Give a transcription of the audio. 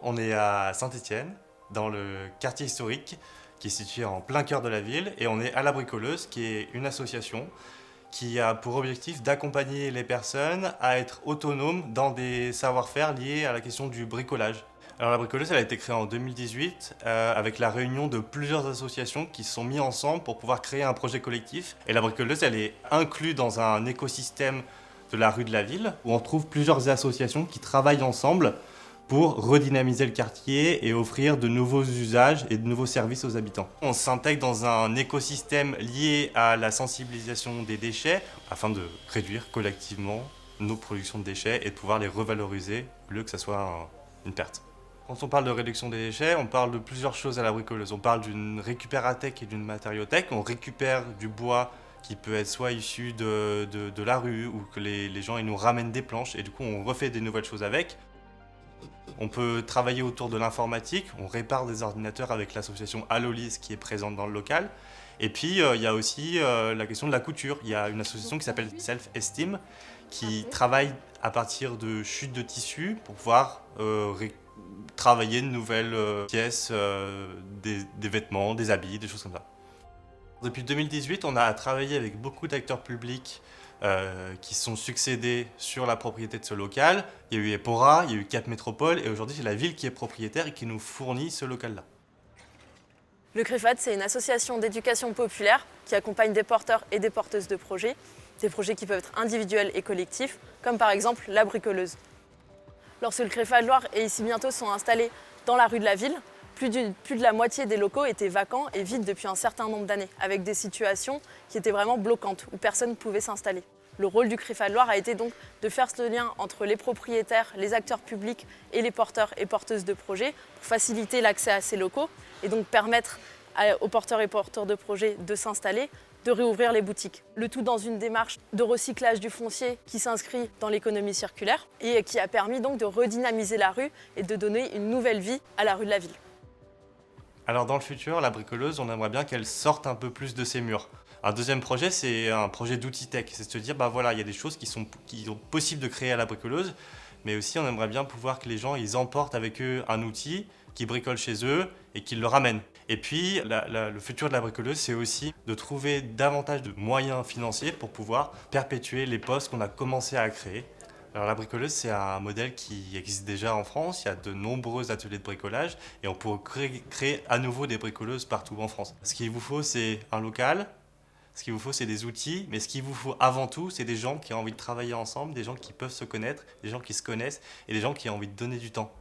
On est à Saint-Étienne, dans le quartier historique, qui est situé en plein cœur de la ville, et on est à La Bricoleuse, qui est une association qui a pour objectif d'accompagner les personnes à être autonomes dans des savoir-faire liés à la question du bricolage. Alors la Bricoleuse, elle a été créée en 2018 avec la réunion de plusieurs associations qui se sont mis ensemble pour pouvoir créer un projet collectif. Et la Bricoleuse, elle est inclue dans un écosystème de la rue de la ville où on trouve plusieurs associations qui travaillent ensemble pour redynamiser le quartier et offrir de nouveaux usages et de nouveaux services aux habitants. On s'intègre dans un écosystème lié à la sensibilisation des déchets afin de réduire collectivement nos productions de déchets et de pouvoir les revaloriser au lieu que ça soit une perte. Quand on parle de réduction des déchets, on parle de plusieurs choses à la bricoleuse. On parle d'une récupérathèque et d'une matériothèque. On récupère du bois qui peut être soit issu de la rue ou que les gens ils nous ramènent des planches et du coup on refait des nouvelles choses avec. On peut travailler autour de l'informatique, on répare des ordinateurs avec l'association Allolis qui est présente dans le local. Et puis il y a aussi la question de la couture. Il y a une association qui s'appelle Self-Esteem qui travaille à partir de chutes de tissus pour pouvoir travailler de nouvelles pièces, des vêtements, des habits, des choses comme ça. Depuis 2018, on a travaillé avec beaucoup d'acteurs publics qui se sont succédés sur la propriété de ce local. Il y a eu Epora, il y a eu Cap Métropole et aujourd'hui c'est la ville qui est propriétaire et qui nous fournit ce local-là. Le CREFAD, c'est une association d'éducation populaire qui accompagne des porteurs et des porteuses de projets, des projets qui peuvent être individuels et collectifs, comme par exemple la bricoleuse. Lorsque le CREFAD Loire et Ici Bientôt sont installés dans la rue de la ville, plus de la moitié des locaux étaient vacants et vides depuis un certain nombre d'années, avec des situations qui étaient vraiment bloquantes, où personne ne pouvait s'installer. Le rôle du CREFAD Loire a été donc de faire ce lien entre les propriétaires, les acteurs publics et les porteurs et porteuses de projets pour faciliter l'accès à ces locaux et donc permettre aux porteurs et porteurs de projets de s'installer, de réouvrir les boutiques. Le tout dans une démarche de recyclage du foncier qui s'inscrit dans l'économie circulaire et qui a permis donc de redynamiser la rue et de donner une nouvelle vie à la rue de la ville. Alors dans le futur, la bricoleuse, on aimerait bien qu'elle sorte un peu plus de ses murs. Un deuxième projet, c'est un projet d'outil tech. C'est de se dire, voilà, il y a des choses qui sont possibles de créer à la bricoleuse, mais aussi on aimerait bien pouvoir que les gens ils emportent avec eux un outil qu'ils bricolent chez eux et qu'ils le ramènent. Et puis, le futur de la bricoleuse, c'est aussi de trouver davantage de moyens financiers pour pouvoir perpétuer les postes qu'on a commencé à créer. Alors la bricoleuse, c'est un modèle qui existe déjà en France. Il y a de nombreux ateliers de bricolage et on peut créer à nouveau des bricoleuses partout en France. Ce qu'il vous faut, c'est un local, ce qu'il vous faut, c'est des outils, mais ce qu'il vous faut avant tout, c'est des gens qui ont envie de travailler ensemble, des gens qui peuvent se connaître, des gens qui se connaissent et des gens qui ont envie de donner du temps.